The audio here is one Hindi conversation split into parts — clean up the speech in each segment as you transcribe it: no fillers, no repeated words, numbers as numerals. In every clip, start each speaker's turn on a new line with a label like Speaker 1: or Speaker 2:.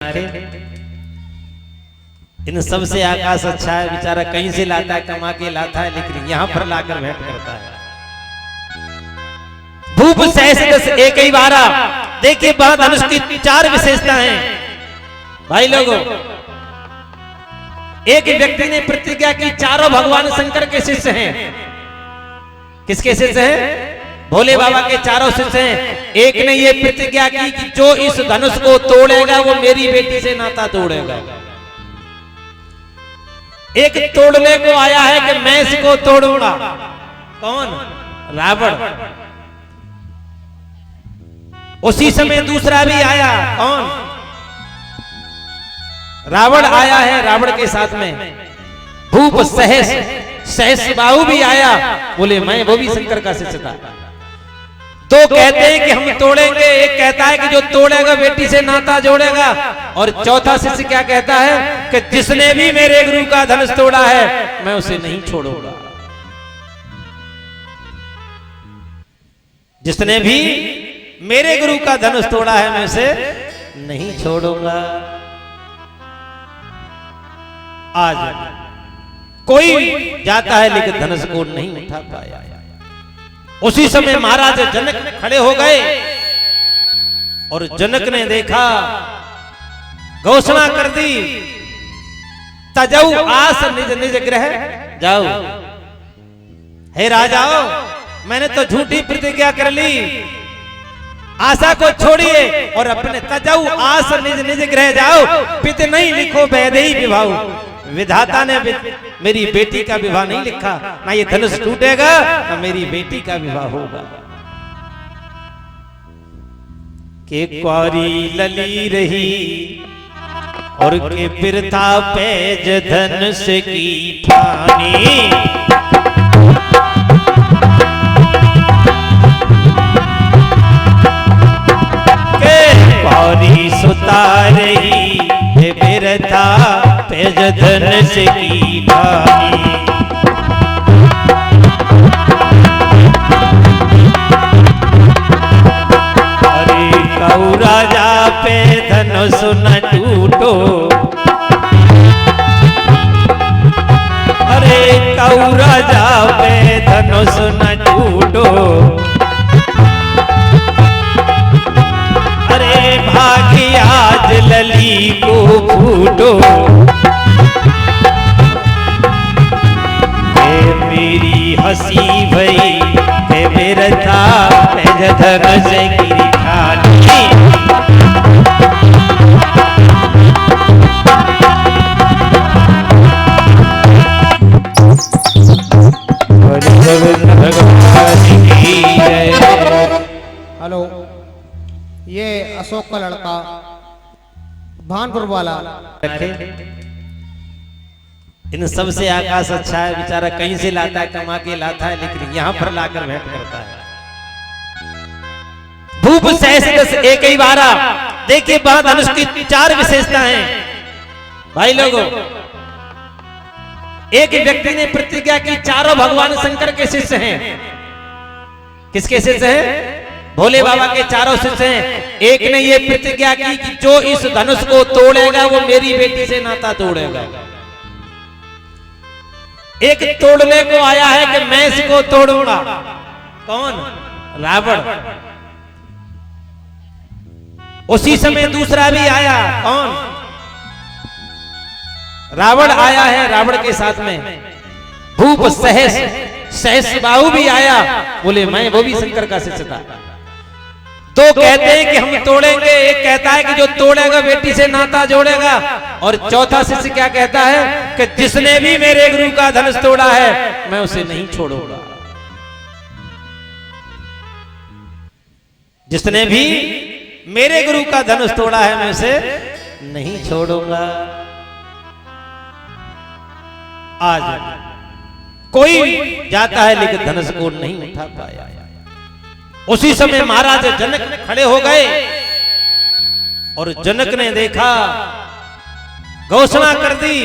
Speaker 1: रखे। इन सबसे आकाश अच्छा है, बेचारा कहीं से लाता है, कमा के लाता है, लेकिन यहाँ पर लाकर भेंट करता है। भूप सहस दस एक ही बारा। देखिए वहां धनुष की 4 विशेषता हैं भाई लोगों। एक व्यक्ति ने प्रतिज्ञा की, चारों भगवान शंकर के शिष्य हैं। किसके शिष्य हैं? भोले बाबा के चारों शिष्य हैं। एक ने ये प्रतिज्ञा की कि जो इस धनुष को तोड़ेगा वो मेरी बेटी से नाता तोड़ेगा। एक तोड़ने को आया है कि मैं इसको तोड़ूंगा। कौन? रावण। उसी समय दूसरा भी आया। कौन? रावण आया है रावण के साथ में। भूप सहस सहस्रबाहु भी आया, बोले मैं वो भी शंकर का शिष्य था। तो कहते हैं कि हम तोड़ेंगे, एक कहता है कि जो तोड़ेगा बेटी से नाता जोड़ेगा, और चौथा शिष्य क्या कहता है कि जिसने भी मेरे गुरु का धनुष तोड़ा है मैं उसे नहीं छोड़ूंगा। जिसने भी मेरे गुरु का धनुष तोड़ा है मैं उसे नहीं छोड़ूंगा। आज कोई जाता है लेकिन धनुष को नहीं उठा पाया। उसी समय महाराज जनक खड़े हो गए और जनक ने देखा, घोषणा कर दी, तजऊ आस निज निज गृह जाओ। हे राजाओ, मैंने तो झूठी प्रतिज्ञा कर ली, आशा को छोड़िए और अपने तजऊ आस निज निज गृह जाओ। पित नहीं लिखो वैदेही विवाह। विधाता ने मेरी बेटी का विवाह नहीं लिखा, ना ये धनुष टूटेगा ना मेरी बेटी का विवाह होगा। के क्वारी लली रही और के बिरथा पेज धनुष की ठानी। के क्वारी सुता रही है बिरथा पेज धनुष की ठानी। अरे कऊ राजा पे धनुष न टूटो, अरे कऊ राजा पे धनुष न टूटो। अरे भागी आज लली को फूटो। मेरी हंसी भई है बिरथा पेज धनुष की ठानी।
Speaker 2: हेलो, ये अशोक का लड़का भानपुर वाला।
Speaker 1: इन सबसे आकाश अच्छा है, बेचारा कहीं से लाता है, कमा के लाता है, लेकिन यहाँ पर लाकर भेंट करता है। भूप सहस दस एक ही बारा। देखिए वहां धनुष की 4 विशेषता हैं भाई लोगों। एक व्यक्ति ने प्रतिज्ञा की, चारों भगवान शंकर के शिष्य हैं। किसके शिष्य हैं? भोले बाबा के चारों शिष्य हैं। एक ने ये प्रतिज्ञा की कि जो इस धनुष को तोड़ेगा वो मेरी बेटी से नाता तोड़ेगा। एक तोड़ने को आया है कि मैं इसको तोड़ूंगा। कौन? रावण। उसी समय दूसरा भी आया। कौन? रावण आया है रावण के साथ में। भूप सहस सहस्रबाहु भी आया, बोले मैं वो भी शंकर का शिष्य था। तो कहते हैं कि हम तोड़ेंगे, एक कहता है कि जो तोड़ेगा बेटी से नाता जोड़ेगा, और चौथा शिष्य क्या कहता है कि जिसने भी मेरे गुरु का धनुष तोड़ा है मैं उसे नहीं छोड़ूंगा। जिसने भी मेरे गुरु का धनुष तोड़ा है मैं उसे नहीं छोड़ूंगा। आज कोई जाता है लेकिन धनुष को नहीं उठा पाया। उसी समय महाराज जनक खड़े हो गए और जनक ने देखा, घोषणा कर दी,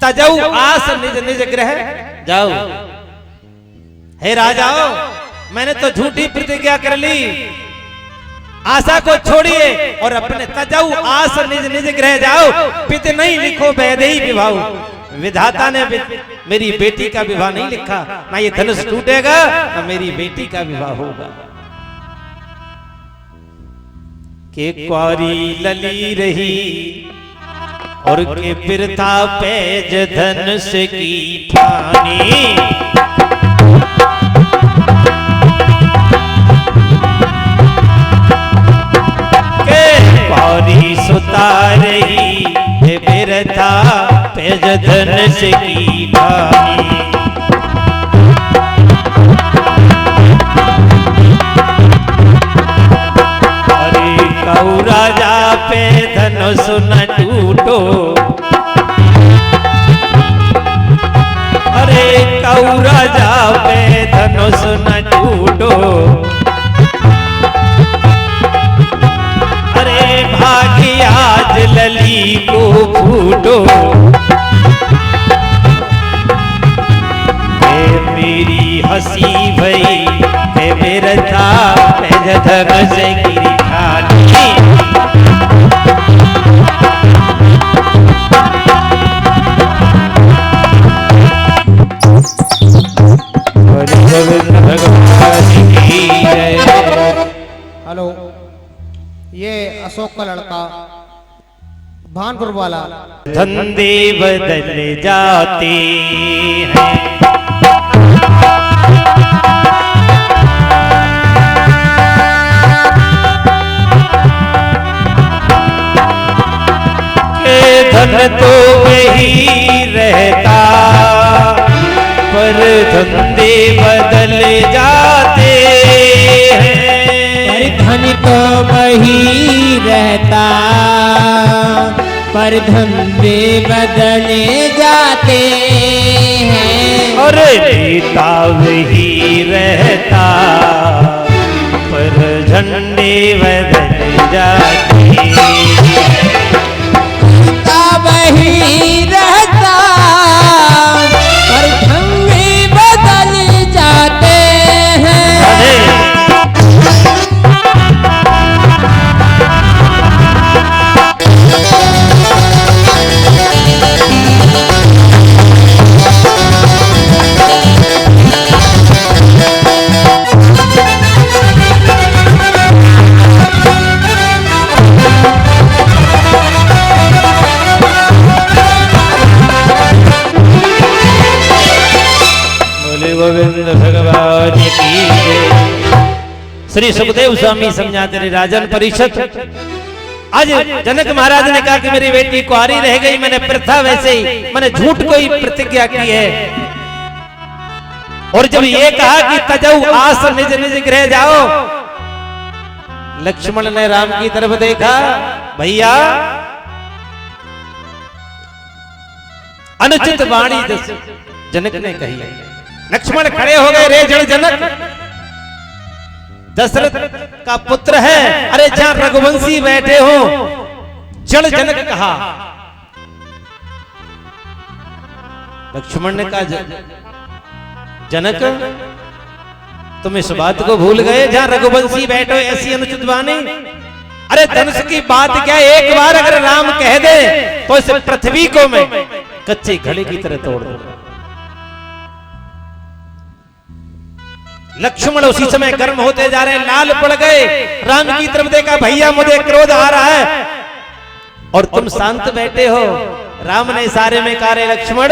Speaker 1: तजऊ आस निज निज गृह जाओ। हे राजाओ, मैंने तो झूठी प्रतिज्ञा कर ली, आशा को छोड़िए और अपने तजाऊ आस निज निज ग्रह जाओ। पित नहीं लिखो वैदेही विवाह, विधाता ने मेरी बेटी का विवाह नहीं लिखा, ना ये धनुष टूटेगा ना मेरी बेटी का विवाह होगा। के क्वारी लली रही और के बिरथा पेज धनुष की ठानी। क्वारी सुता रही है बिरथा पेज धनुष की ठानी। कऊ राजा पे धनुष न टूटो, अरे कऊ राजा पे धनुष न टूटो। अरे भागी आज लली को फूटो। मेरी हंसी भई के बिरथा पेज धनुष की ठानी।
Speaker 2: हेलो, ये अशोक का लड़का भानपुर वाला।
Speaker 1: धंधे बदल जाते हैं, धन तो वही रहता पर धंधे बदल जाते हैं।
Speaker 3: पर धन तो वही रहता पर धंधे बदले जाते हैं।
Speaker 1: और नेता वही रहता पर झंडे बदल जाते हैं।
Speaker 3: वही रहता पर धंधे बदल जाते हैं।
Speaker 1: गोविंद भगवान की जय। श्री सुखदेव स्वामी समझाते रहे राजन परिषद। आज जनक महाराज ने कहा कि मेरी बेटी कुंवारी रह गई, मैंने प्रथा वैसे ही मैंने झूठ को ही प्रतिज्ञा की है। और जब ये कहा कि तजऊ आस निज निज गृह जाओ, लक्ष्मण ने राम की तरफ देखा, भैया अनुचित वाणी जनक ने कही। लक्ष्मण खड़े हो गए, रे जड़ जनक, दशरथ का पुत्र है, अरे जहां रघुवंशी बैठे हो, जड़ जनक कहा। लक्ष्मण ने कहा, जनक तुम इस बात को भूल गए जहां रघुवंशी बैठो ऐसी अनुचित वाणी। अरे धनुष की बात क्या, एक बार अगर राम कह दे तो इस पृथ्वी को मैं कच्चे घड़े की तरह तोड़ दूं। लक्ष्मण उसी समय गर्म होते जा रहे हैं, लाल पड़ गए, राम की तरफ देखा, भैया मुझे क्रोध आ रहा है और तुम शांत बैठे हो। राम ने इशारे में कहा, रे लक्ष्मण,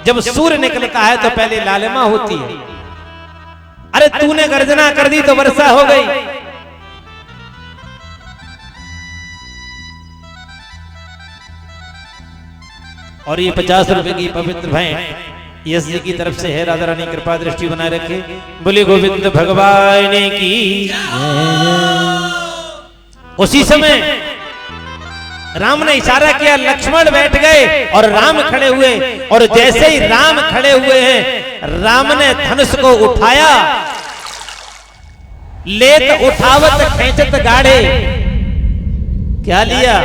Speaker 1: जब सूर्य निकलता है तो पहले लालिमा होती है। अरे तूने गर्जना कर दी तो वर्षा हो गई। और ये 50 रुपए की पवित्र भेंट यश जी की तरफ से है। राधा रानी कृपा दृष्टि बनाए रखे। बोले गोविंद भगवान की। उसी समय राम ने इशारा किया, लक्ष्मण बैठ गए और राम खड़े हुए। और जैसे ही राम खड़े हुए हैं, राम ने धनुष को उठाया, लेत उठावत खेचत गाड़े। क्या लिया?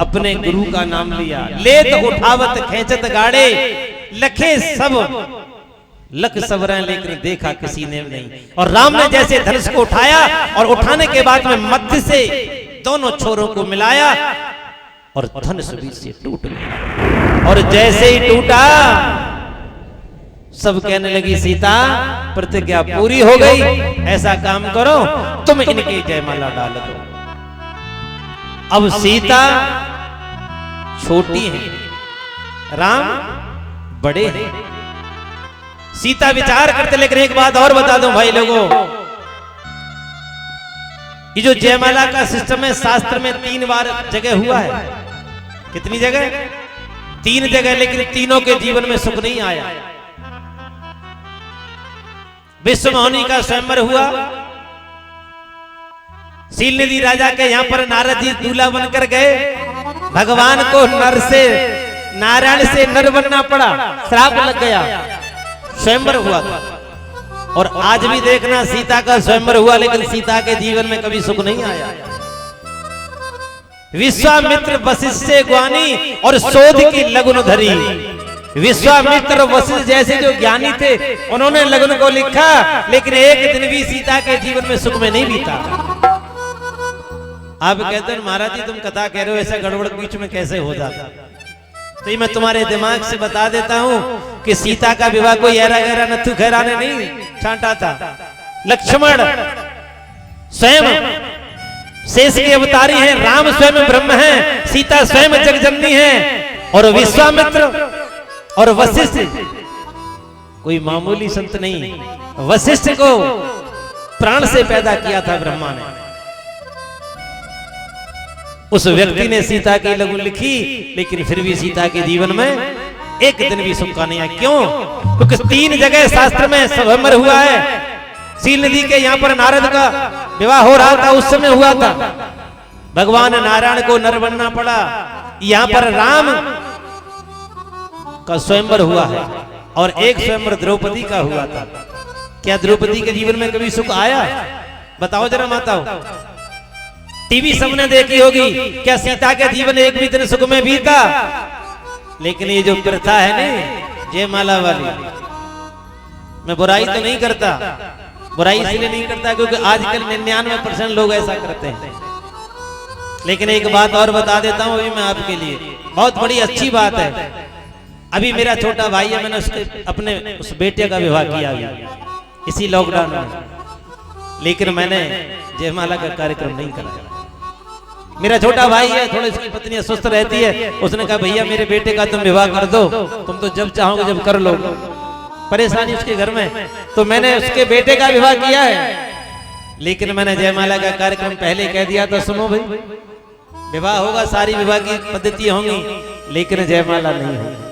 Speaker 1: अपने गुरु का नाम लिया। लेत उठावत खेचत गाड़े, लखे सब लख सवरें लेकिन देखा किसी ने नहीं। और राम ने जैसे धनुष को उठाया और उठाने के बाद में मध्य से दोनों छोरों को मिलाया और धनुष बीच से टूट गया। और जैसे ही टूटा सब कहने लगी सीता प्रतिज्ञा पूरी हो गई, ऐसा काम करो तुम इनकी जयमाला डाल दो। अब सीता छोटी है, राम बड़े हैं। सीता विचार करते, लेकिन एक बात और बता दूं भाई लोगों, ये जो जयमाला का सिस्टम है शास्त्र में 3 बार जगह हुआ है। कितनी जगह? 3 जगह, लेकिन तीनों के जीवन में सुख नहीं आया। विश्व मौनी का स्वयंवर हुआ, शील निधि राजा के यहां पर नारद जी दूल्हा बनकर गए। भगवान को नर से नारायण से नर बनना पड़ा, श्राप लग गया, स्वयंवर हुआ था। और आज भी देखना सीता का स्वयंवर हुआ, लेकिन सीता के जीवन में कभी सुख नहीं आया। विश्वामित्र वशिष्ठ से ज्ञानी और शोध की लगन धरी। विश्वामित्र और वशिष्ठ जैसे जो ज्ञानी थे उन्होंने लगन को लिखा, लेकिन एक दिन भी सीता के जीवन में सुख में नहीं बीता। आप कहते हैं महाराज जी तुम कथा कह रहे हो, ऐसा गड़बड़ बीच में कैसे हो जाता? तो ये मैं तुम्हारे दिमाग से बता देता हूं कि सीता का विवाह कोई ऐरा गहरा नथु खैरा ने नहीं छांटा था। लक्ष्मण स्वयं शेष के अवतारी हैं, राम स्वयं ब्रह्म हैं, सीता स्वयं जगजननी है। और विश्वामित्र और वशिष्ठ कोई मामूली संत नहीं, वशिष्ठ को प्राण से पैदा किया था ब्रह्मा ने। उस व्यक्ति ने सीता की लगन लिखी, लेकिन फिर भी सीता के जीवन में एक दिन भी सुख का नहीं आया। क्यों? क्योंकि 3 जगह शास्त्र में स्वयंवर हुआ है। शील नदी के यहाँ पर नारद का विवाह हो रहा था, उस समय हुआ था। भगवान नारायण को नर बनना पड़ा। यहाँ पर राम का स्वयंवर हुआ है और एक स्वयंवर द्रौपदी का हुआ था। क्या द्रौपदी के जीवन में कभी सुख आया? बताओ जरा माताओ। टीवी सबने देखी होगी, क्या सीता के जीवन एक भी दिन सुख में बीता? लेकिन ये जो प्रथा है ना जयमाला वाली, मैं बुराई तो नहीं करता, बुराई इसलिए नहीं करता क्योंकि आजकल 99% लोग ऐसा करते हैं। लेकिन एक बात और बता देता हूं अभी मैं आपके लिए, बहुत बड़ी अच्छी बात है। अभी मेरा छोटा भाई है, मैंने उसके अपने उस बेटे का विवाह किया इसी लॉकडाउन में, लेकिन मैंने जयमाला का कार्यक्रम नहीं कराया। मेरा छोटा भाई है, थोड़ी इसकी पत्नी स्वस्थ रहती है, उसने कहा भैया मेरे बेटे का तुम विवाह कर दो, तुम तो जब चाहोगे जब कर लो, परेशानी उसके घर में। तो मैंने उसके बेटे का विवाह किया है, लेकिन मैंने जयमाला का कार्यक्रम पहले कह दिया था, सुनो भाई विवाह होगा, सारी विवाह की पद्धति होंगी, लेकिन जयमाला नहीं होगी।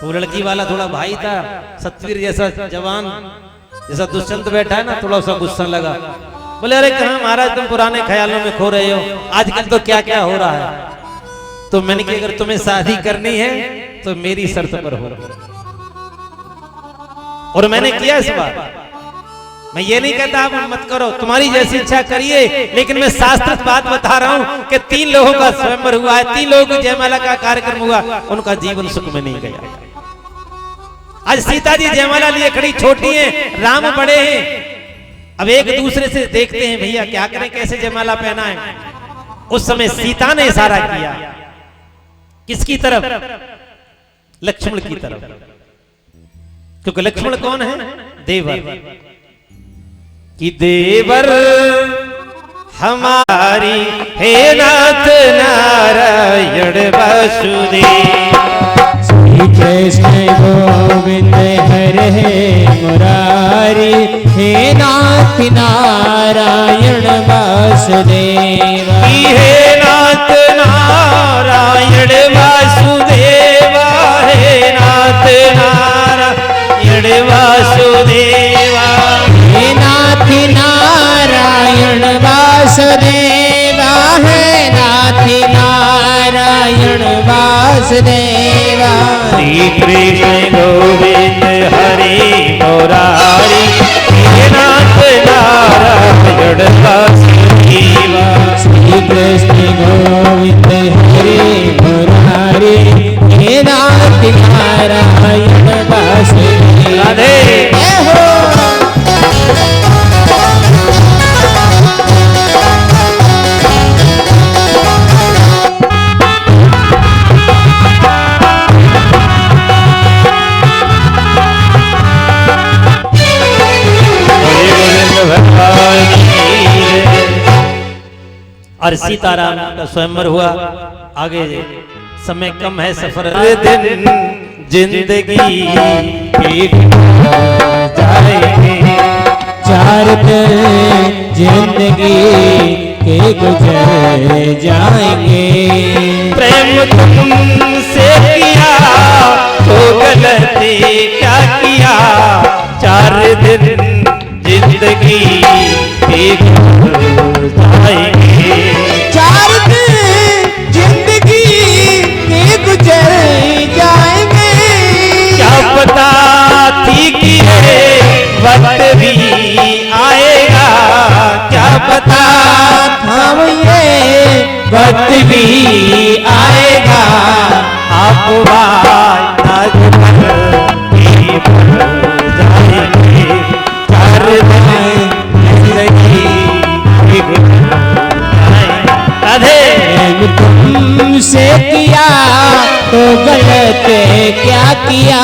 Speaker 1: तो लड़की वाला थोड़ा भाई था, सतवीर जैसा जवान, जैसा दुष्यंत बैठा है ना, थोड़ा सा गुस्सा लगा, बोले अरे कहाँ महाराज तुम पुराने ख्यालों में खो रहे हो, आजकल तो क्या क्या हो रहा है। तो मैंने कहा अगर तुम्हें शादी करनी है तो मेरी शर्त पर हो। और मैंने किया इस बार, मैं ये नहीं कहता आप मत करो, तुम्हारी जैसी इच्छा करिए, लेकिन मैं शास्त्र बात बता रहा हूं कि 3 लोगों का स्वयंवर हुआ है, 3 लोगों की जयमाला का कार्यक्रम हुआ, उनका जीवन सुख में नहीं गया। आज सीता जी जयमाला लिए खड़ी छोटी हैं, राम बड़े हैं। अब एक दूसरे से देखते हैं भैया क्या करें, कैसे जयमाला पहना है। उस समय सीता ने इशारा किया किसकी तरफ? लक्ष्मण की तरफ, क्योंकि लक्ष्मण कौन है? देवर। कि देवर हमारी हे नाथ नारायण वासुदेव,
Speaker 3: श्री कृष्ण गोविंद हरे मुरारी, हे नाथ नारायण वासुदेव।
Speaker 1: हे नाथ नारायण वासुदेवा, हे नाथ नारायण वासुदेवा,
Speaker 3: हे नाथ नारायण वासुदेवा, हे नाथ नारायण वासुदेवा।
Speaker 1: श्री कृष्ण गोविंद हरे मुरारी, हे नाथ नारायण वासुदेवा।
Speaker 3: श्री कृष्ण गोविंद हरे मुरारी, हे नाथ नारायण वासुदेवा।
Speaker 1: राधे और सीताराम का स्वयंवर हुआ। आगे समय कम है, सफर दिन जिंदगी एक जाएंगे,
Speaker 3: 4 दिन जिंदगी के गुजर जाएंगे।
Speaker 1: प्रेम तुमसे किया तो गलती क्या किया, 4 दिन जिंदगी एक जाएंगे।
Speaker 3: 4 दिन जिंदगी के गुजर जाएंगे।
Speaker 1: क्या पता थी कि ये वक्त भी आएगा, क्या पता
Speaker 3: हम ये
Speaker 1: वक्त भी आएगा। आप वादा जो जाएंगे, 4 दिन जिंदगी एक राधे।
Speaker 3: तुमसे किया तो गलत क्या किया,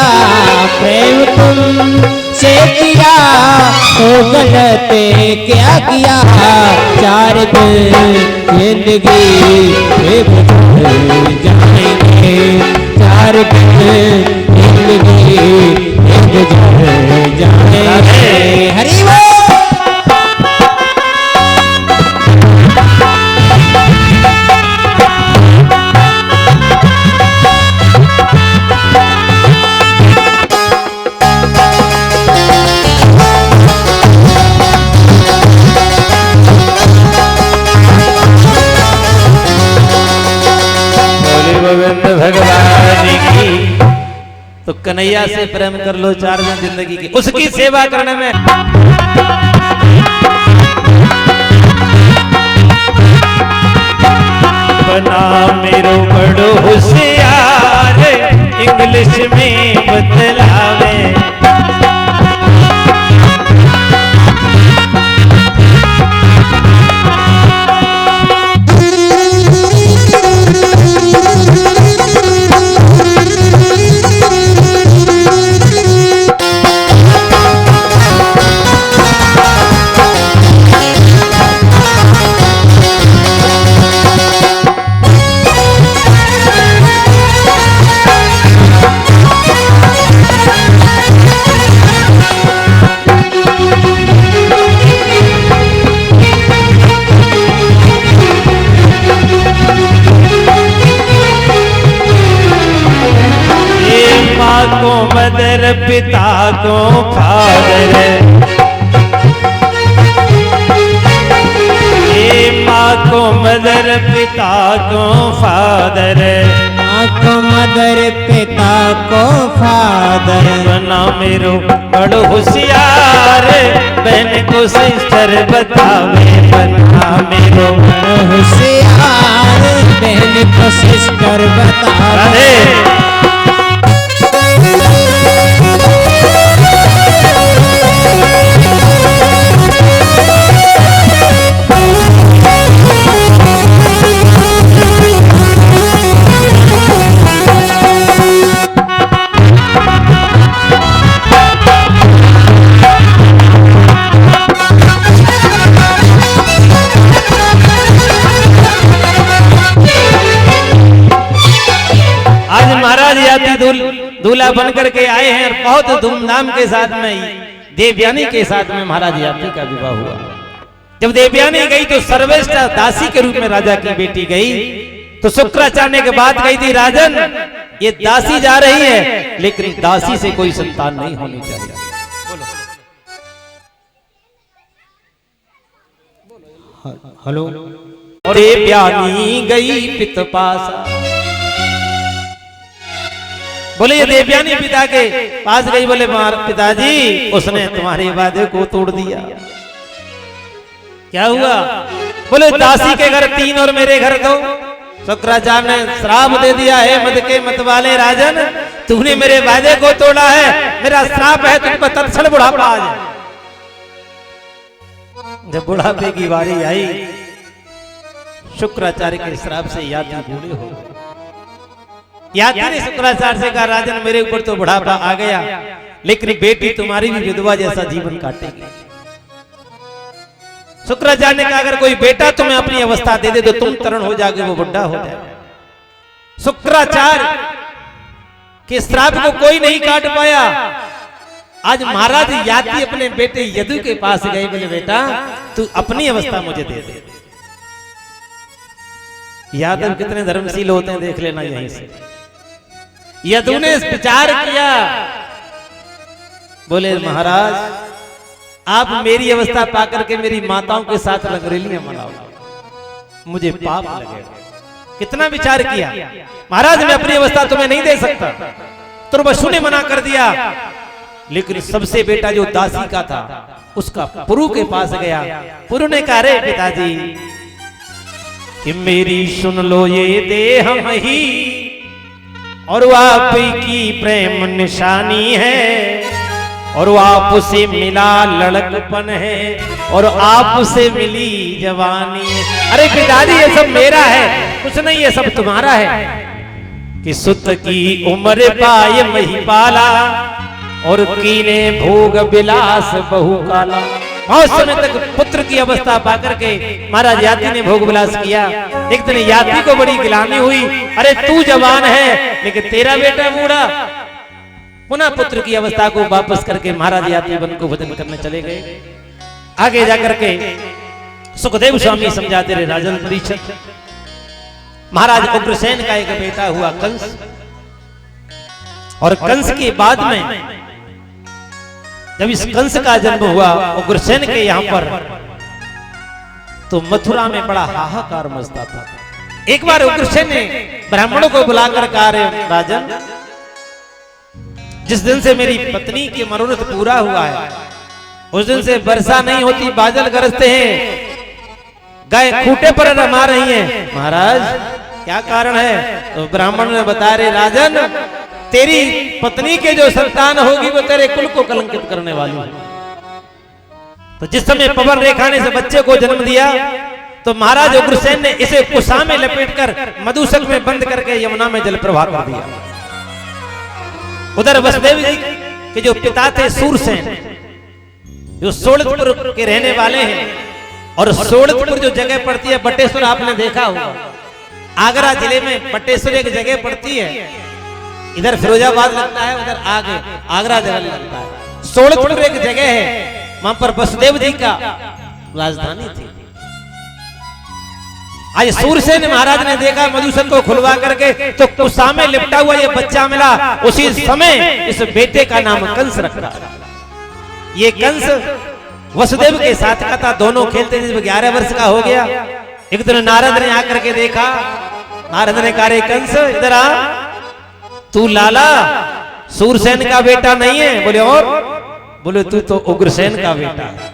Speaker 3: प्रेम तुमसे किया तो गलत क्या किया। 4 दिन जिंदगी के गुजर जाएंगे, 4 दिन जिंदगी के गुजर जाएंगे। हरि बोल।
Speaker 1: गोविंद भगवान की। तो कन्हैया से प्रेम कर लो, 4 दिन जिंदगी की, उसकी सेवा करने में बना मेरो बड़ो होशियार, इंग्लिश में बतलावे। मदर पिता को फादर, ये माँ को मदर पिता को फादर,
Speaker 3: माँ को मदर पिता को फादर।
Speaker 1: बना मेरो बड़ो होशियार, बहन को सिस्टर बतावे। बना मेरो
Speaker 3: बड़ो होशियार, बहन को सिस्टर बतावे। दूल्हा बन करके आए हैं और बहुत धूमधाम के साथ में देवयानी के साथ में महाराज यात्री का विवाह हुआ। जब देवयानी गई तो सर्वश्रेष्ठ दासी के रूप में राजा की बेटी गई, तो शुक्राचार्य के बाद गई थी, राजन ये दासी जा रही है, लेकिन दासी से कोई संतान नहीं होनी चाहिए।
Speaker 2: हेलो।
Speaker 1: और देवयानी गई पिता पास, बोले ये देवयानी पिता के पास गई, बोले पिताजी उसने तुम्हारे वादे को तोड़ दिया। क्या हुआ? बोले दासी के घर 3 और मेरे घर 2। शुक्राचार्य ने श्राप दे दिया है, मद के मत वाले राजन, तूने मेरे वादे को तोड़ा है, मेरा श्राप है तुम पर तत्क्षण बुढ़ापा आ जाए। जब बुढ़ापे की बारी आई, शुक्राचार्य के श्राप से यात्री बूढ़े हो गए। यात्री ने शुक्राचार्य से कहा, राजन मेरे ऊपर तो बुढ़ापा आ गया, लेकिन बेटी तुम्हारी भी विधवा जैसा जीवन काटेगी।
Speaker 3: शुक्र जाने का अगर कोई बेटा तुम्हें अपनी अवस्था दे दे तो तुम तरुण हो जाओगे, वो बुढ़ा हो जाए। शुक्राचार्य के श्राप को कोई नहीं काट पाया। आज महाराज याति अपने बेटे यदु के पास गए, बोले बेटा तू अपनी अवस्था मुझे दे दे। यादव कितने धर्मशील होते हैं देख लेना यहीं से। यदु ने विचार किया, बोले महाराज आप मेरी अवस्था पाकर के मेरी माताओं के साथ रंगरेलियां मनाओ, मुझे पाप लगेगा। कितना विचार किया, महाराज मैं अपनी अवस्था तुम्हें नहीं दे सकता। तुर्बशु ने मना कर दिया, लेकिन सबसे बेटा जो दासी का था उसका पुरु के पास गया। पुरु ने कहा रे पिताजी कि मेरी सुन लो ये देह ही और वो आपकी प्रेम निशानी है और वो आपसे मिला लड़कपन है और आपसे मिली जवानी है। अरे पिताजी ये सब मेरा है, कुछ नहीं ये सब तुम्हारा है। कि सुत की उम्र पाए महिपाला और कीने भोग विलास बहु काला। बहुत समय तक पुत्र की अवस्था पाकर के महाराज याति ने भोग विलास किया। एक दिन याति को बड़ी गिलानी हुई, अरे तू जवान है लेकिन तेरा बेटा बूढ़ा। पुनः पुत्र की अवस्था को वापस करके महाराज याति वन को भजन करने चले गए। आगे जाकर के सुखदेव स्वामी समझाते रहे राजन परीक्षित। महाराज उग्रसेन का एक बेटा हुआ कंस, और कंस के बाद में जब इस कंस का जन्म हुआ उग्रसेन के यहाँ पर, तो मथुरा में बड़ा हाहाकार मचता था। एक बार उग्रसेन ने ब्राह्मणों को बुलाकर कहा, राजन जिस दिन से मेरी पत्नी की मनोरथ पूरा हुआ है उस दिन से वर्षा नहीं होती, बादल गरजते हैं, गाय खूंटे पर रमा रही हैं। महाराज क्या कारण है? तो ब्राह्मण ने बताया, रे राजन तेरी पत्नी के जो संतान होगी वो तेरे कुल को कलंकित करने वाली है। तो जिस समय पवन रेखा ने से बच्चे को जन्म दिया तो महाराज उग्रसेन ने इसे कुसा में लपेटकर मधुसल में बंद करके यमुना में जल प्रवाह कर दिया। उधर वसुदेव जी के जो पिता थे सूरसेन, जो सोड़पुर के रहने वाले हैं, और सोड़पुर जो जगह पड़ती है बटेश्वर, आपने देखा होगा आगरा जिले में बटेश्वर एक जगह पड़ती है, इधर फिरोजाबाद लगता है, उधर आगे आगरा जगह लगता है। सोड़पुर एक जगह है, वहां पर वसुदेव जी का राजधानी थी। आज सूरसेन महाराज ने देखा मधुसन को खुलवा करके तो कुसा में लिपटा हुआ ये बच्चा मिला। उसी समय इस बेटे का नाम कंस रखा। ये कंस वसुदेव के साथ का था, दोनों खेलते जब 11 वर्ष का हो गया। एक दिन नारद ने आकर के देखा, नारद ने कहा, रे कंस इधर आ, तू लाला सूरसेन का बेटा नहीं है। बोले और? बोले तू तो उग्रसेन का बेटा है।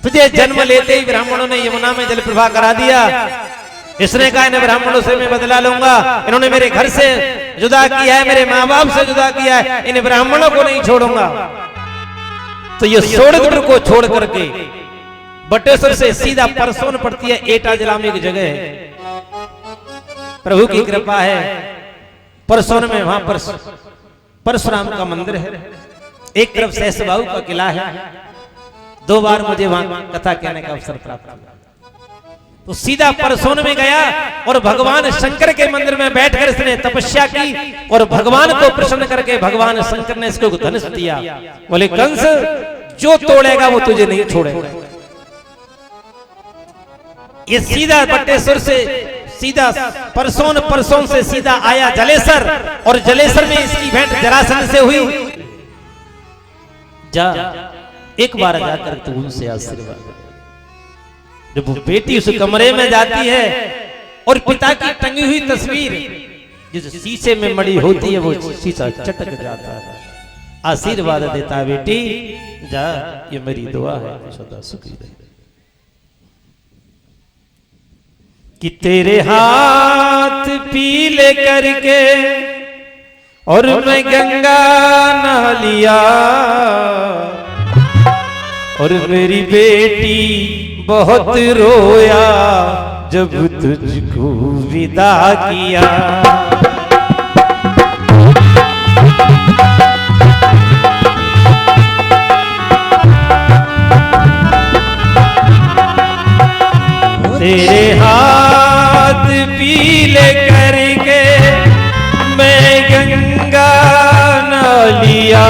Speaker 3: तुझे जन्म लेते ही ब्राह्मणों ने यमुना में जल प्रवाह करा दिया। इसने कहा इन ब्राह्मणों से मैं बदला लूंगा, इन्होंने मेरे घर से जुदा किया है, मेरे माँ बाप से जुदा किया है, इन ब्राह्मणों को नहीं छोड़ूंगा। तो ये सोड़पुर को छोड़ करके बटेश्वर से सीधा परसोन पड़ती है, एटा जिला में एक जगह है, प्रभु की कृपा है। परसोन में वहां पर परशुराम का मंदिर है, एक तरफ सहसबाहु का किला है। 2 बार मुझे वहां कथा कहने का अवसर प्राप्त हुआ। तो सीधा परसोन में गया और भगवान शंकर के मंदिर में बैठकर इसने तपस्या की और भगवान को प्रसन्न करके भगवान शंकर ने इसको धनुष दिया। बोले कंस जो तोड़ेगा वो तुझे नहीं छोड़ेगा। ये सीधा बटेश्वर से सीधा परसोन से सीधा आया जलेसर, और जलेसर में इसकी भेंट जरासंध से हुई। जा एक बार जाकर तू उनसे आशीर्वाद। जब वो बेटी उस कमरे में जाती है और पिता की टंगी हुई तस्वीर जिस शीशे में मड़ी होती है वो शीशा चटक जाता है, आशीर्वाद देता है, बेटी जा ये मेरी दुआ है, सदा सुखी रहे। कि तेरे हाथ पीले करके और मैं गंगा नहा लिया और मेरी बेटी बहुत रोया जब तुझको विदा किया। तेरे हाथ पीले करके मैं गंगा न लिया,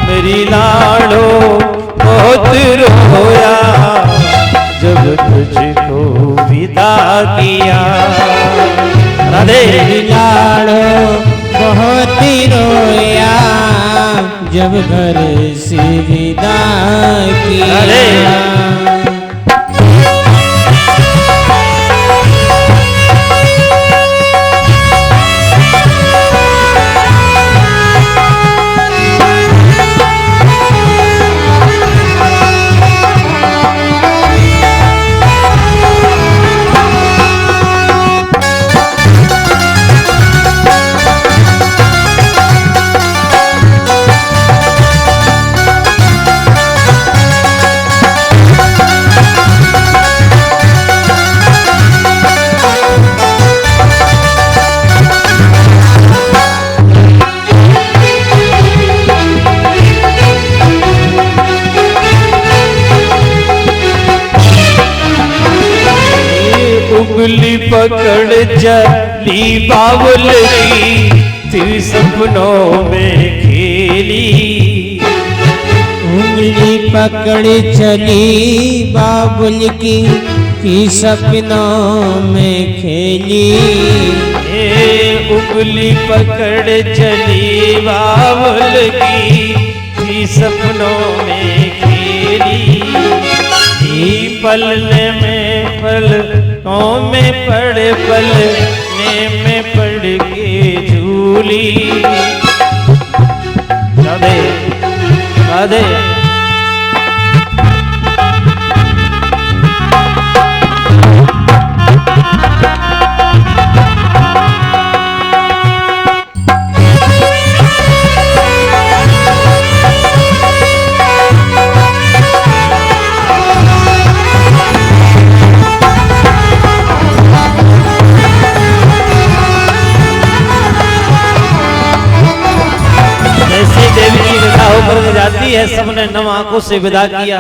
Speaker 3: मेरी लाडो बहुत रोया जब तुझको विदा किया। राधे।
Speaker 2: लाड़ो बहुत रोया जब घर से विदा किया।
Speaker 3: उंगली पकड़ चली बाबुल की फिर सपनों में खेली।
Speaker 2: उंगली पकड़ चली बाबुल की फिर सपनों में खेली।
Speaker 3: उंगली पकड़ चली बाबुल की फिर सपनों में खेली। पलने में पलकों में पड़े पलने में पड़ के झूली। राधे राधे। जाती है, सबने नव आंखों से विदा किया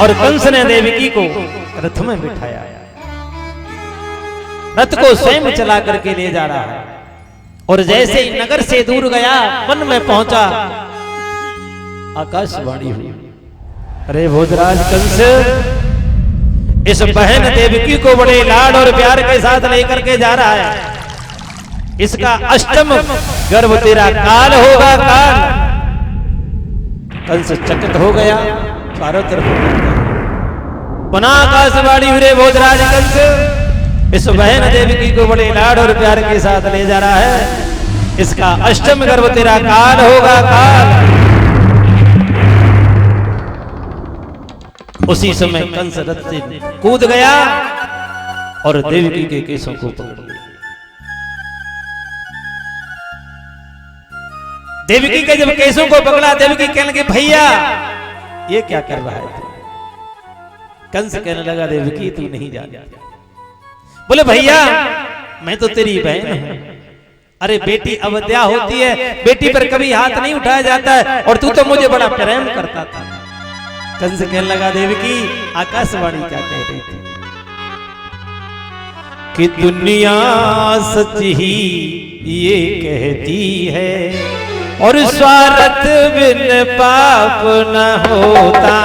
Speaker 3: और कंस ने देवकी को रथ में बिठाया। रथ को स्वयं चला करके ले जा रहा है और जैसे ही नगर से दूर गया, वन में पहुंचा, आकाशवाणी हुई, अरे भोजराज कंस इस बहन देवकी को बड़े लाड और प्यार के साथ लेकर के जा रहा है। इसका अष्टम गर्भ तेरा काल होगा, काल। कंस चकित हो गया, चारों तरफ पुनः आकाशवाणी हुई, भोजराज कंस इस बहन देवकी को बड़े लाड और प्यार के साथ ले जा रहा है। इसका अष्टम गर्भ तेरा काल होगा, काल। उसी समय कंस रथ से कूद गया और देवकी के केसों को पकड़ लिया। देवकी के जब केसों को पकड़ा, देवकी कहने लगी, भैया ये क्या कर रहा है? कंस कहने लगा, देवकी तू नहीं जानती। बोले भैया मैं तो तेरी बहन हूं। अरे बेटी अवध्या होती है, बेटी पर कभी हाथ नहीं उठाया जाता है, और तू तो मुझे बड़ा प्रेम करता था। कंस कहने लगा, देवकी आकाशवाणी क्या कह रही थी कि दुनिया सच ही ये कहती है और स्वार्थ बिन पाप न होता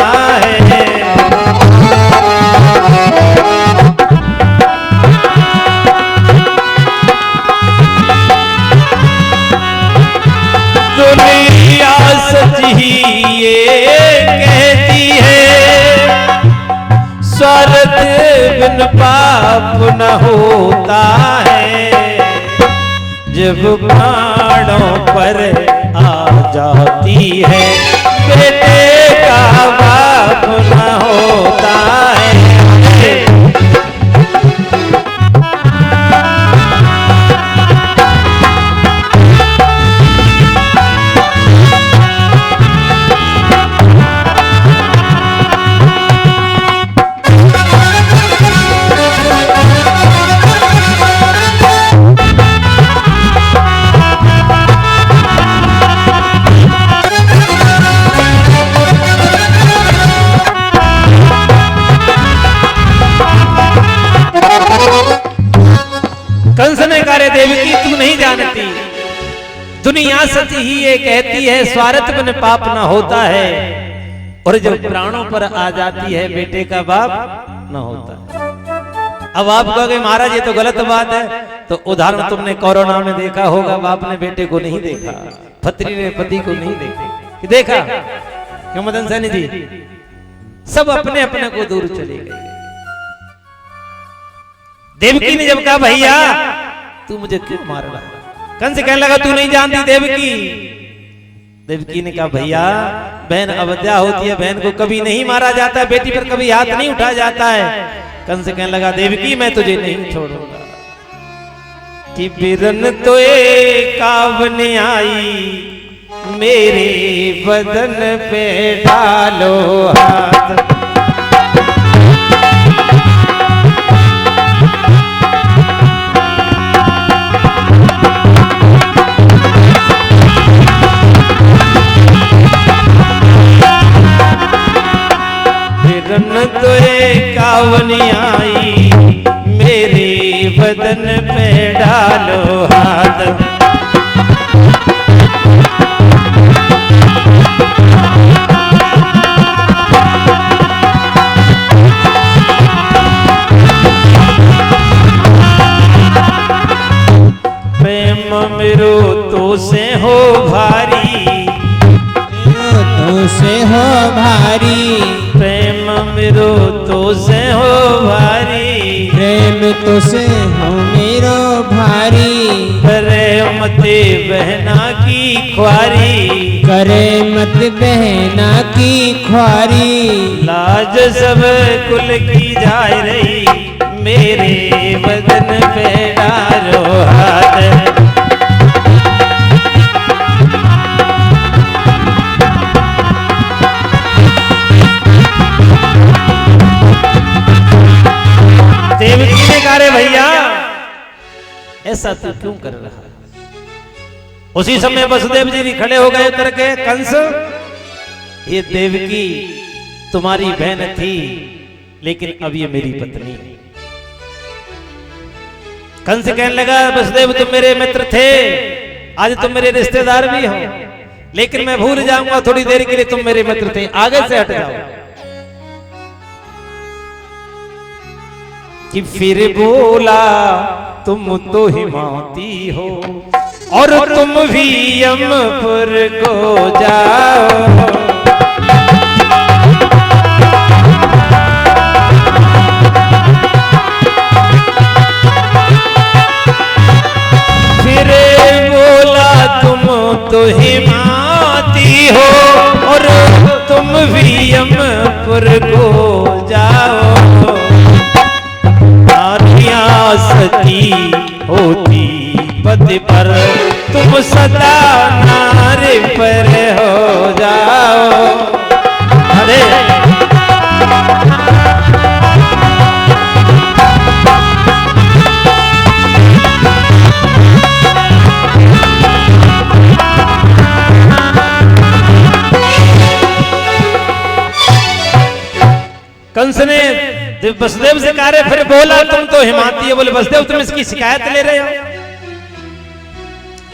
Speaker 3: है। दुनिया सच ही ये कहती है, स्वार्थ बिन पाप न होता है। जब प्राणों पर आ जाती है, बेटे का बाप न होता है।
Speaker 1: दुनिया सच ही ये कहती है स्वार्थ बिन पाप ना होता है, और जब प्राणों पर आ जाती है बेटे का बाप ना होता है। अब आप कहोगे महाराज ये तो गलत बात है, तो उदाहरण तुमने कोरोना में देखा होगा, बाप ने बेटे को नहीं देखा, पत्नी ने पति को नहीं देखा, क्यों मदन सैनी जी? सब अपने अपने को दूर चले गए। देवकी ने जब कहा भैया तू मुझे क्यों मार रहा है, कंस कहने लगा तू नहीं जानती देवकी। देवकी ने कहा भैया बहन अवध्या होती है, बहन को कभी नहीं मारा जाता, बेटी पर कभी हाथ नहीं उठाया जाता है। कंस कहने लगा देवकी मैं तुझे नहीं छोड़ूंगा। कि बिरन तो कावन आई मेरे बदन पे डालो हाथ, तो कावन आई मेरे बदन पे डालो हाथ। प्रेम मेरो तो से हो भारी,
Speaker 2: तो से हो भारी,
Speaker 1: प्रेम मेरो तो से हो भारी,
Speaker 2: प्रेम तो से हो मेरो भारी।
Speaker 1: करे मत बहना की ख्वारी,
Speaker 2: करे मत बहना की ख्वारी।
Speaker 1: लाज सब कुल की जाए रही मेरे बदन पे डालो हाथ। देवकी ने कहा रे भैया ऐसा तू क्यों कर रहा है? उसी समय वसुदेव जी भी खड़े हो गए उतर के, कंस ये देवकी तुम्हारी बहन थी लेकिन अब ये मेरी पत्नी है। कंस कहने लगा वसुदेव तुम मेरे मित्र थे, आज तुम मेरे रिश्तेदार भी हो, लेकिन मैं भूल जाऊंगा थोड़ी देर के लिए तुम मेरे मित्र थे, आगे से हट जाओ। कि फिर बोला तुम तो हिमाती हो और तुम भी यमपुर को जाओ। फिर बोला तुम तो हिमाती हो और तुम भी यमपुर को जाओ। सती होती पति पर तुम सदा नारी पर हो जाओ। अरे कंस ने वसुदेव से कहा फिर बोला तुम तो हिमाती है, बोले वसुदेव तुम इसकी शिकायत ले रहे हो?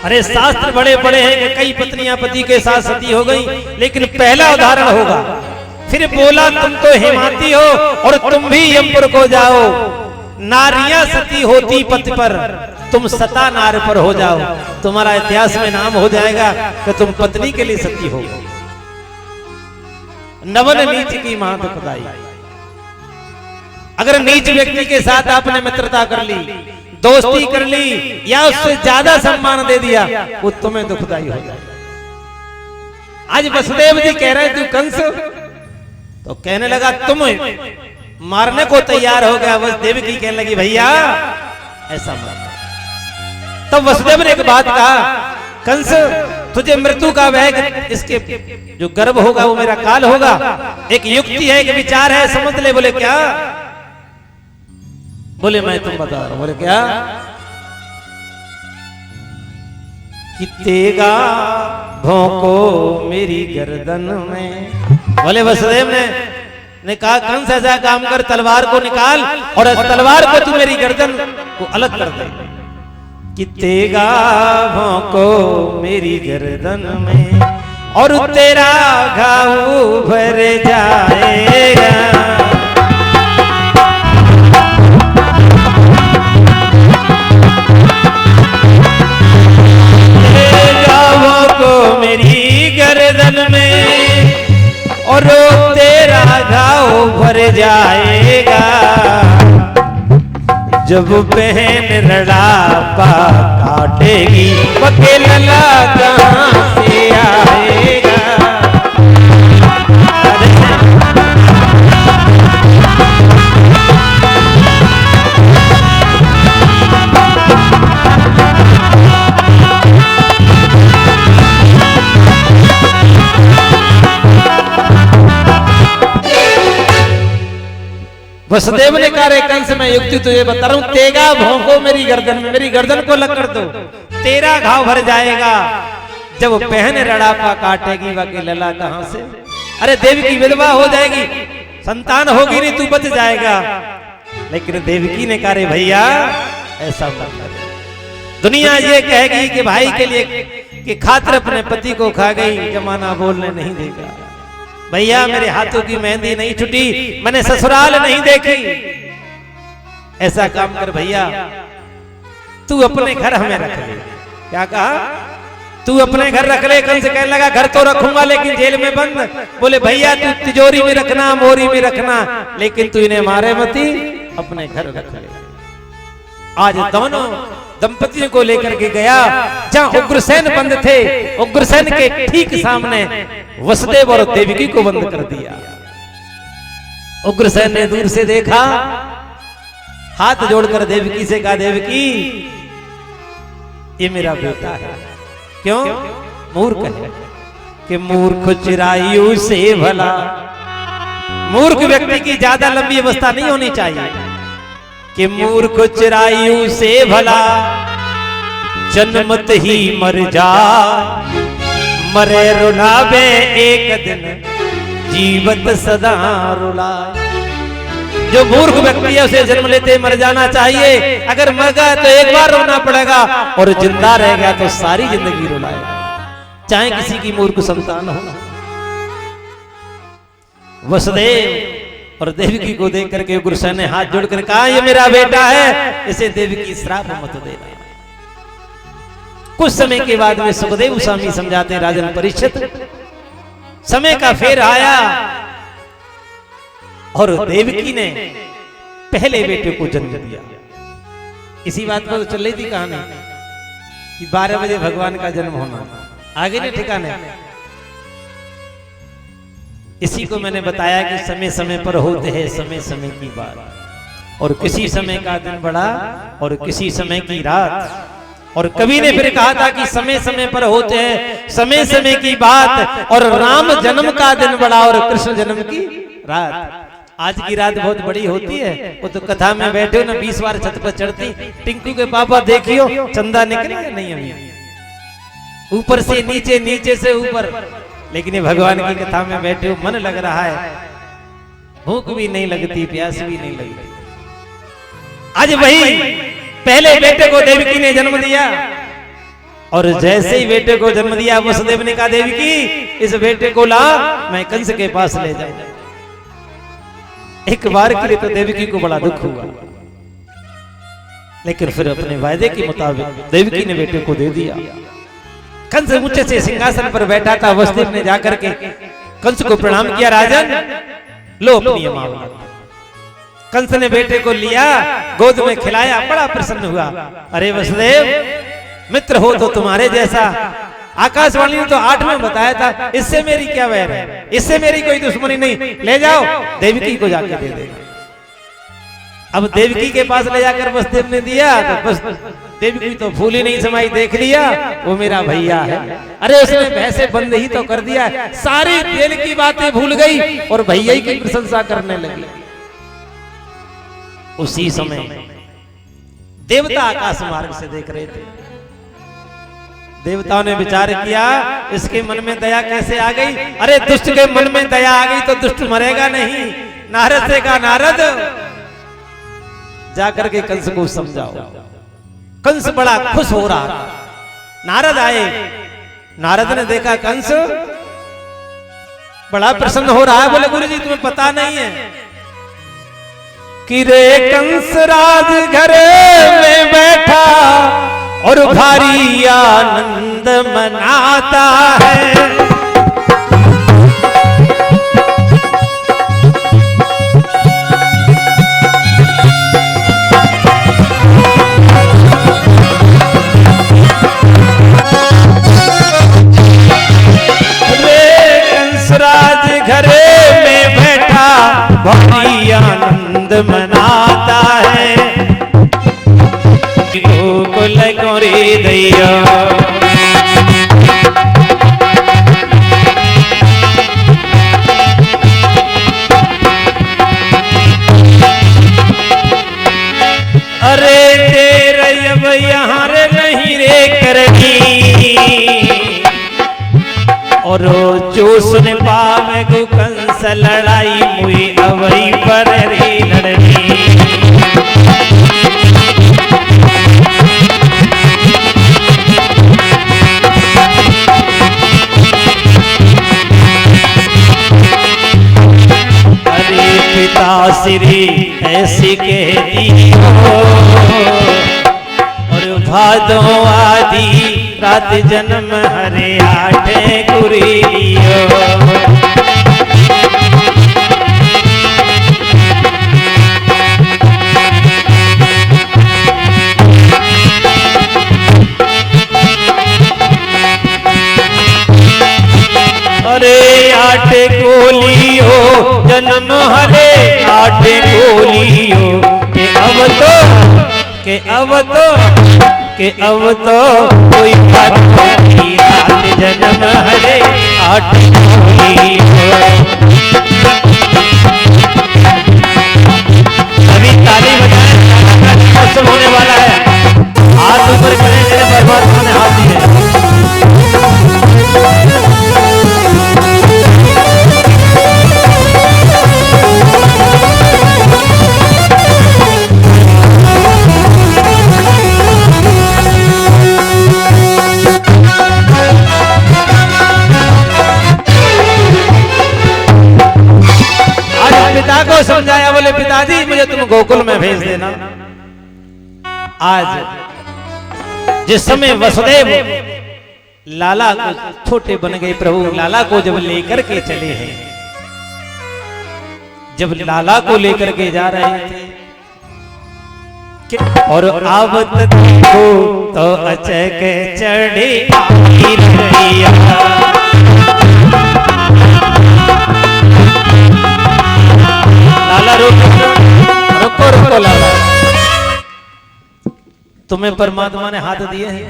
Speaker 1: अरे शास्त्र बड़े बड़े हैं कि कई पत्नियां पति के साथ सती हो गई, लेकिन पहला उदाहरण होगा। फिर बोला तुम तो हिमाती हो और तुम भी यमपुर को जाओ। नारियां सती होती पति पर, तुम सता नार पर हो जाओ, तुम्हारा इतिहास में नाम हो जाएगा कि तुम पत्नी के लिए सती हो। नवन नीच की मां दुखदाई। अगर नीच व्यक्ति के साथ आपने मित्रता कर ली, दोस्ती कर ली या उससे ज्यादा सम्मान दे दिया, वो तुम्हें दुखदाई हो जाए। आज वसुदेव जी कह रहे थे कंस, तो कहने लगा तुम मारने को तैयार हो गया। वसुदेव की कहने लगी भैया ऐसा मत। तब वसुदेव ने एक बात कहा, कंस तुझे मृत्यु का वह इसके जो गर्भ होगा वो मेरा काल होगा। एक युक्ति है, एक विचार है, समझ ले। बोले क्या? बोले मैं तुम बता रहा हूं। बोले क्या? कि तेगा भोंको मेरी गर्दन में। बोले वसुदेव ने कहा कंस ऐसा काम कर, तलवार को निकाल और तलवार को तू मेरी गर्दन को अलग कर दे।
Speaker 3: कि तेगा भोंको मेरी गर्दन में और तेरा घाव भर जाएगा। तेगा भोंको मेरी गर्दन में और तेरा घाव भर जाएगा। जब बहन रड़ापा काटेगी बकेला कहाँ से आएगा। वसुदेव ने कहा रे कंस मैं युक्ति तुझे बता रहा हूं, तेगा भोंको मेरी गर्दन में, मेरी गर्दन को लग कर दो, तेरा घाव भर जाएगा। जब बहन रड़ापा काटेगी बाकी लला कहां से। अरे देवकी विधवा हो जाएगी, संतान होगी नहीं, तू बच जाएगा। लेकिन देवकी ने कहा रे भैया ऐसा मत कर। दुनिया ये कहेगी कि भाई के लिए कि खातिर अपने पति को खा गई, जमाना बोलने नहीं देगा। भैया मेरे हाथों की मेहंदी नहीं छुटी, मैंने ससुराल नहीं देखी। ऐसा काम कर भैया, तू अपने घर हमें रख ले। क्या कहा? तू अपने घर रख ले। कंस कहने लगा घर तो रखूंगा लेकिन जेल में बंद। बोले भैया तू तिजोरी में रखना, मोरी में रखना, लेकिन तू इन्हें मारे मती, अपने घर रख ले। आज दोनों दंपतियों को लेकर के गया जहां उग्रसेन बंद थे। उग्रसेन के ठीक सामने वसुदेव और देवकी को बंद कर दिया। उग्रसेन ने दूर से देखा, हाथ जोड़कर देवकी से कहा देवकी ये मेरा बेटा है। क्यों? मूर्ख है कि मूर्ख चिरायु से भला। मूर्ख व्यक्ति की ज्यादा लंबी अवस्था नहीं होनी चाहिए कि मूर्ख चिरायु से भला जन्मत ही मर जा। मरे रुलावे एक दिन जीवत सदा रुलाए। जो मूर्ख व्यक्ति है उसे जन्म लेते मर जाना चाहिए। अगर मर गया तो एक बार रोना पड़ेगा और जिंदा रह गया तो सारी जिंदगी रुलाएगा, चाहे किसी की मूर्ख संतान हो। वसुदेव और देवकी को देख करके उग्रसेन ने हाथ जोड़कर कहा ये मेरा बेटा है, इसे देवकी श्राप मत देना। कुछ समय के बाद में सुखदेव स्वामी समझाते हैं राजन परीक्षित, समय का फेर आया और देवकी ने पहले बेटे को जन्म दिया। इसी बात पर तो चल रही थी कहानी कि 12 बजे भगवान का जन्म होना, आगे नहीं ठिकाने। इसी को मैंने बताया कि समय समय पर होते हैं समय समय की बात, और किसी समय का दिन बड़ा और किसी समय की रात। और कवि ने फिर कहा था कि समय समय पर होते हैं समय समय की बात, और राम जन्म का दिन बड़ा और कृष्ण जन्म की रात। आज की रात बहुत बड़ी होती है। वो तो कथा में बैठे हो ना 20 बार छत पर चढ़ती। टिंकू के पापा देखियो चंदा निकले नहीं अभी, ऊपर से नीचे, नीचे से ऊपर। लेकिन ये भगवान की कथा में बैठे हो, मन लग रहा है, भूख भी नहीं लगती, प्यास भी नहीं लगती। आज वही पहले बेटे को देवकी ने जन्म दिया, और जैसे ही बेटे को जन्म दिया वसुदेव ने कहा देवकी इस बेटे को ला, मैं कंस के पास ले जाऊं। एक बार के लिए तो देवकी को बड़ा दुख हुआ, लेकिन फिर अपने वायदे के मुताबिक देवकी ने बेटे को दे दिया। कंस ऊंचे से सिंहासन पर बैठा था। वसुदेव ने जाकर के कंस को प्रणाम किया, राजन लो अपनी अमावत। कंस ने बेटे को लिया, गोद में खिलाया, बड़ा प्रसन्न हुआ। अरे वसुदेव मित्र हो तो तुम्हारे जैसा। आकाशवाणी ने तो 8 में बताया था, इससे मेरी क्या वैर है, इससे मेरी कोई दुश्मनी नहीं, ले जाओ देवकी को जाके दे देना। अब देवकी के पास ले जाकर वसुदेव ने दिया तो बस देवकी तो फूल ही नहीं समाई, देख लिया वो मेरा भैया है। अरे उसने भैंसे बंद ही तो कर दिया, सारी तेल की बातें भूल गई और भैया की प्रशंसा करने लगी। उसी समय देवता आकाश मार्ग से देख रहे थे। देवताओं ने विचार किया इसके मन में दया कैसे आ गई। अरे दुष्ट के मन में दया आ गई तो दुष्ट मरेगा नहीं। नारद से कहा नारद जाकर के कंस को समझाओ।
Speaker 1: कंस बड़ा खुश हो रहा था। नारद आए, नारद ने देखा कंस बड़ा प्रसन्न हो रहा है। बोले गुरु जी तुम्हें पता नहीं है कि रे कंस राज घर में बैठा और भारी आनंद मनाता है। घरे में बैठा भारी आनंद मनाता है। गोकुल गोरी दैया अरे तेरे अब यहाँ रे नहीं रे करनी और जो सुन पावे गो कंस लड़ाई मुई अवई पर रे लड़नी। अरे पिता श्री ऐसी कहती हो और भादो आदि रात जन्म हरे आठे कुरियो। अरे आठे कोलियो जन्म हरे आठे कोलियो के अब तो कोई बात नहीं रात जन्म हरे आठ अभी ताली बजाएं, मौसम होने वाला है। हाथ ऊपर करें मेरे परमात्मा ने हाथ दिए। पिता को समझाया, बोले पिताजी मुझे तुम गोकुल में भेज देना। आज जिस समय वसुदेव लाला को छोटे बन गए, प्रभु लाला को जब लेकर के चले हैं, जब लाला को लेकर के जा रहे थे और आवत देखो तो अचक चढ़ी रैया। लाला रुको लाला, तुम्हें परमात्मा ने हाथ दिए हैं।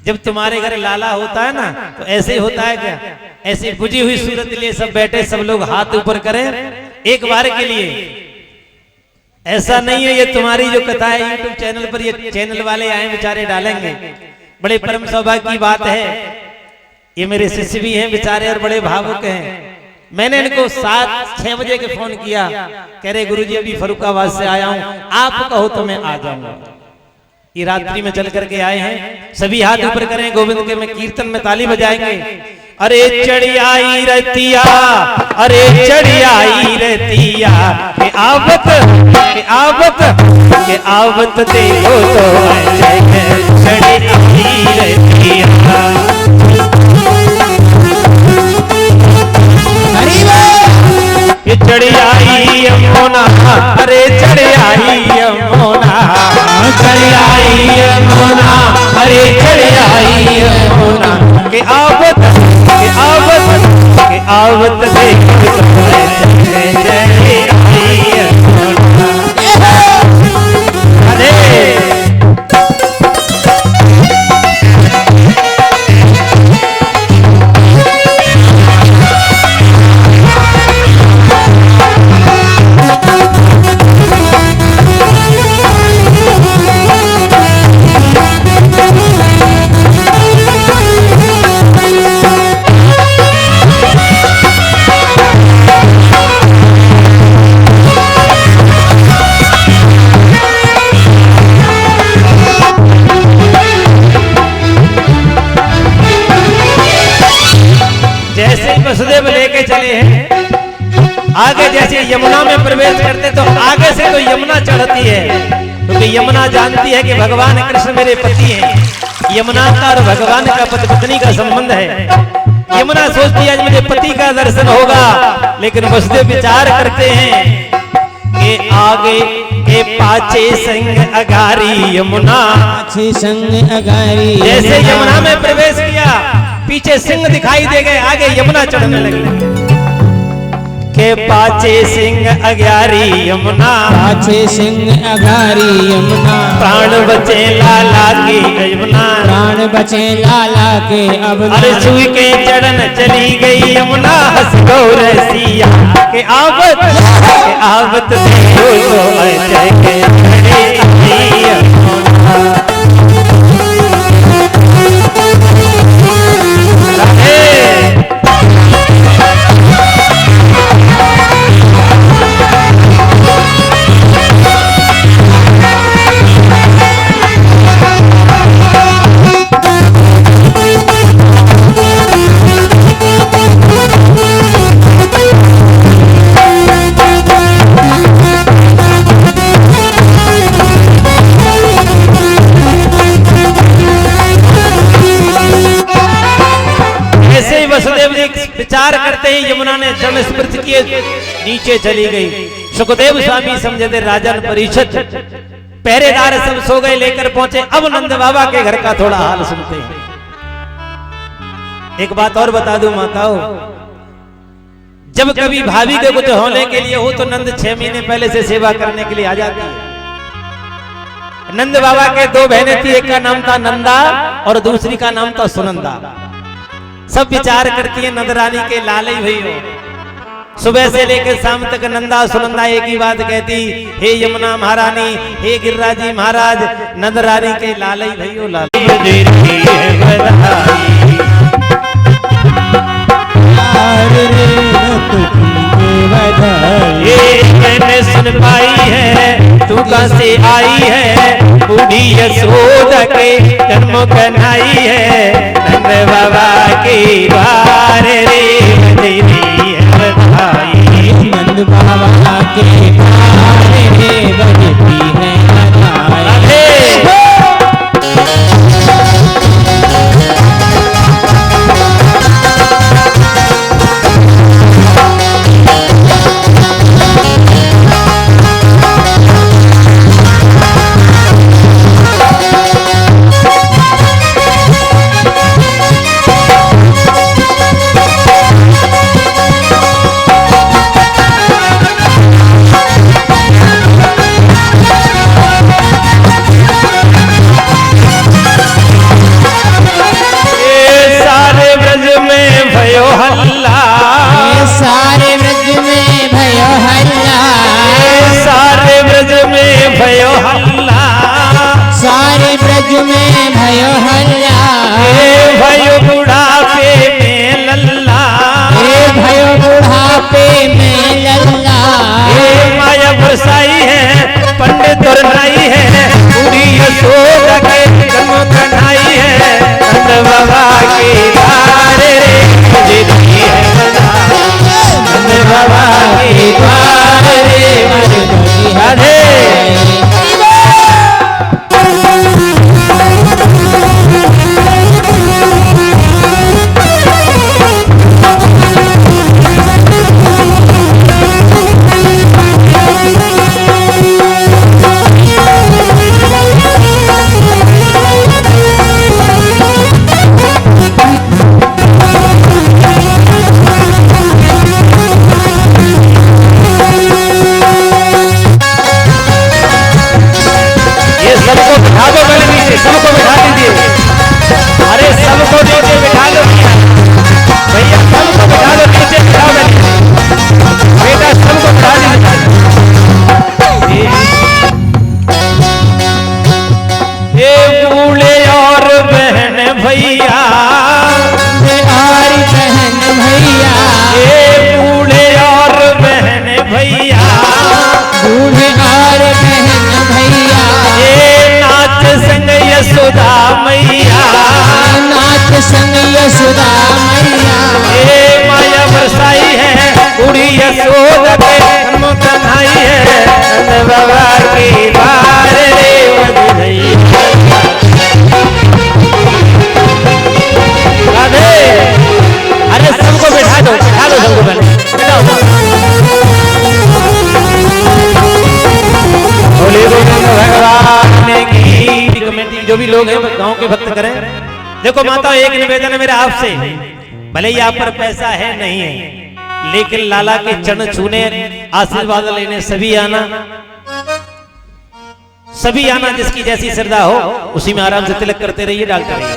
Speaker 1: जब तुम्हारे घर लाला होता है ना तो ऐसे ही होता है क्या? ऐसी बुझी हुई सूरत लिए सब बैठे, सब लोग हाथ ऊपर करें एक बार के लिए। ऐसा नहीं है, ये तुम्हारी जो कथा है यूट्यूब चैनल पर, ये चैनल वाले आए बेचारे डालेंगे, बड़े परम सौभाग्य की बात है। ये मेरे शिष्य भी हैं बेचारे और बड़े भावुक हैं। मैंने इनको 7-6 बजे के फोन किया, कह रहे गुरुजी अभी फरुखाबाद से आया हूं, आप कहो तो मैं आ जाऊंगा। ये रात्रि में चल करके आए हैं। सभी हाथ ऊपर करें, गोविंद के में कीर्तन में ताली बजाएंगे। अरे चढ़ियाई रतिया, अरे चढ़ियाई रतिया के आवत के आवत के आवत देखो तो चढ़ियाई रतिया। ये चढ़ियाई यमुना, अरे चढ़ियाई यमुना, चढ़ियाई यमुना, अरे चढ़ियाई यमुना के आवत के आवत के आवत देखो चढ़ियाई यमुना। अरे आगे जैसे यमुना में प्रवेश करते तो आगे से तो यमुना चढ़ती है, क्योंकि यमुना जानती है कि भगवान कृष्ण मेरे पति हैं। यमुना का और भगवान का पति पत्नी का संबंध है। यमुना सोचती है आज मुझे पति का दर्शन होगा, लेकिन वसुदेव विचार करते हैं कि आगे के पाछे संग अगारी यमुना,
Speaker 2: पाछे संग अगारी
Speaker 1: जैसे यमुना में प्रवेश किया पीछे सिंह दिखाई दे गए, आगे यमुना चढ़ने लगी। के पाछे सिंह अगारी यमुना,
Speaker 2: पाछे सिंह अगारी यमुना,
Speaker 1: प्राण बचे लाला की यमुना,
Speaker 2: प्राण बचे लाला के अब
Speaker 1: अरे छुई के चरण चली गई यमुना, हंस गौर सिया के आवत देखो तो अजय के खड़े यमुना। वसुदेव जी विचार करते ही यमुना ने चरण स्पर्श किए, नीचे चली गई। सुखदेव स्वामी समझे थे राजन परिषद, पहरेदार सब सो गए, लेकर पहुंचे। अब नंद बाबा के घर का थोड़ा हाल सुनते हैं। एक बात और बता दूं माताओं, जब कभी भाभी के कुछ होने के लिए हो तो नंद 6 महीने पहले से सेवा करने के लिए आ जाती है। नंद बाबा के 2 बहनें थी, एक का नाम था नंदा और दूसरी का नाम था सुनंदा। सब विचार करती है नंद रानी के लाले भई हो। सुबह से लेकर शाम तक नंदा सुनंदा एक ही बात कहती, हे यमुना महारानी, हे गिरिराजी महाराज, नंद रानी के लाले भई हो लाले। मैंने सुन पाई है तू कहां से आई है, बूढ़ी यशोदा के जन्म कन्हाई है, नंद बाबा की बार रे बजती है बधाई,
Speaker 2: नंद बाबा के बार रे बजती है बधाई।
Speaker 1: यशोदा
Speaker 3: जगे हनुमत कन्हाई है नंद बाबा की बार रे बजरई। राधे। अरे सबको बैठा दो सबको पहले बैठाओ। बोले गोविंद भगवान की। कमेटी जो भी लोग हैं गांव के भक्त करें। देखो माता एक निवेदन है मेरा आपसे, भले ही आप पर पैसा है नहीं है लेकिन लाला के चरण छूने आशीर्वाद लेने सभी आना जिसकी जैसी श्रद्धा हो उसी में आराम से तिलक करते रहिए डालते रहिए।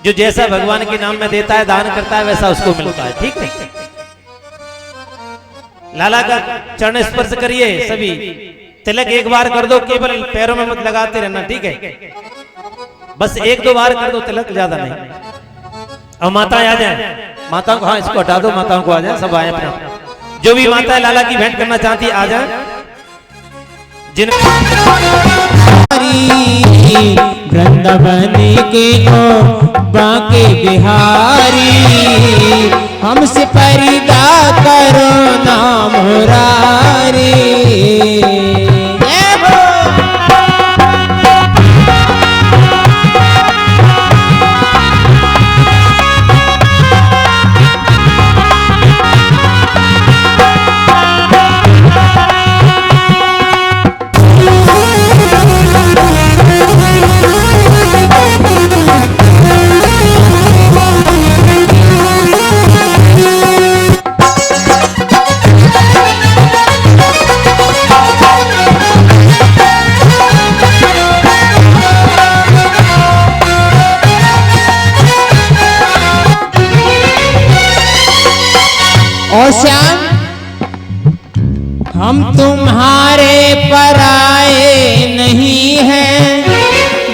Speaker 3: जो जैसा भगवान के नाम में देता है दान करता है वैसा उसको मिलता है। ठीक है लाला का चरण स्पर्श करिए सभी, तिलक एक बार कर दो, केवल पैरों में मत लगाते रहना। ठीक है बस एक दो बार कर दो तिलक, ज्यादा नहीं। और माता आ जाए, माताओं को हाँ इसको हटा दो, माताओं को आ जाए, सब आए अपना। जो भी माता लाला की भेंट करना चाहती आ जाए। जिन
Speaker 2: वृंदावन के ओ बांके बिहारी, हमसे परिदा करो ना मुरारी। ओ श्याम हम तुम्हारे पराए नहीं हैं,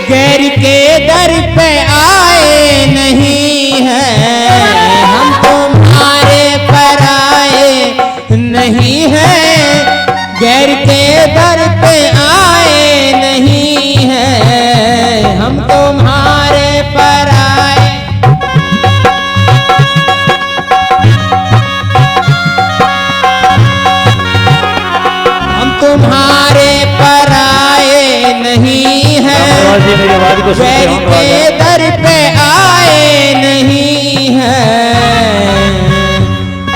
Speaker 2: गैर के दर पे आए नहीं हैं। हम तुम्हारे पराए नहीं हैं, गैर के दर पे आए नहीं हैं। हम तुम्हारे पराए तुम्हारे पराए नहीं हैं, वैर के दर पे आए नहीं हैं।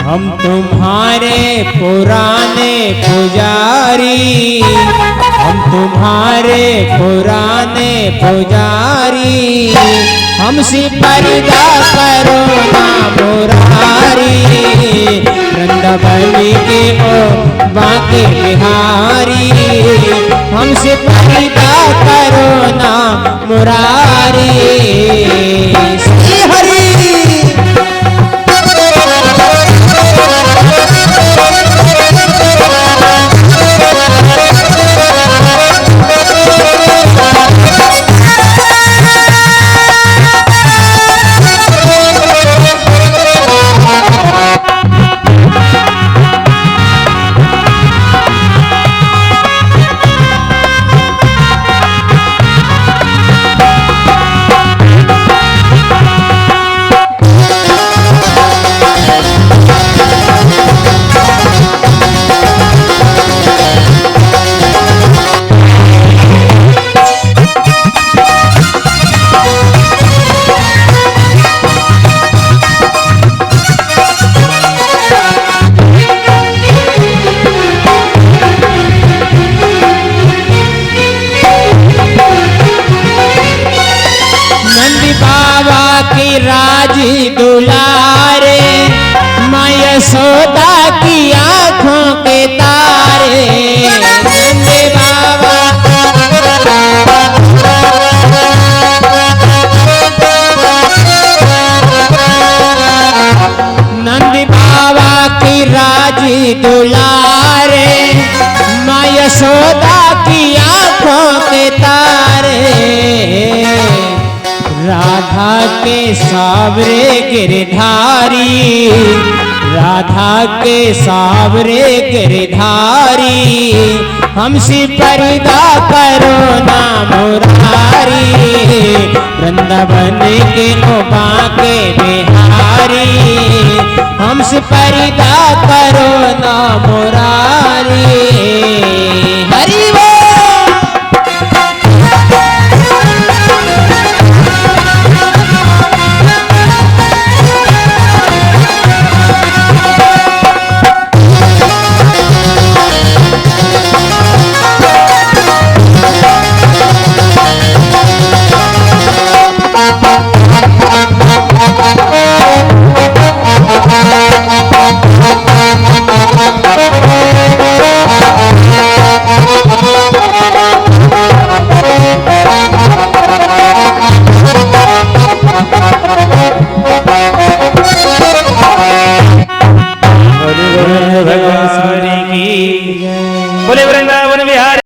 Speaker 2: हम तुम्हारे पुराने पुजारी, हम तुम्हारे पुराने पुजारी। हमसे पर्दा करो ना मुरारी, वृंदावन के ओ बांके बिहारी। हमसे पर्दा करो ना मुरारी। श्री हरि राजी दुलारे, माँ यशोदा की आँखों के तारे। नंद बाबा नंद बाबा की राजी दुलारे, माँ यशोदा की आँखों के तारे। राधा के सावरे गिरधारी, राधा के सावरे गिरधारी। हमसे पर्दा करो ना मुरारी, वृंदावन के ओ बांके बिहारी। हमसे पर्दा करो ना मुरारी।
Speaker 3: की
Speaker 2: जय।
Speaker 3: बोले वृंदावन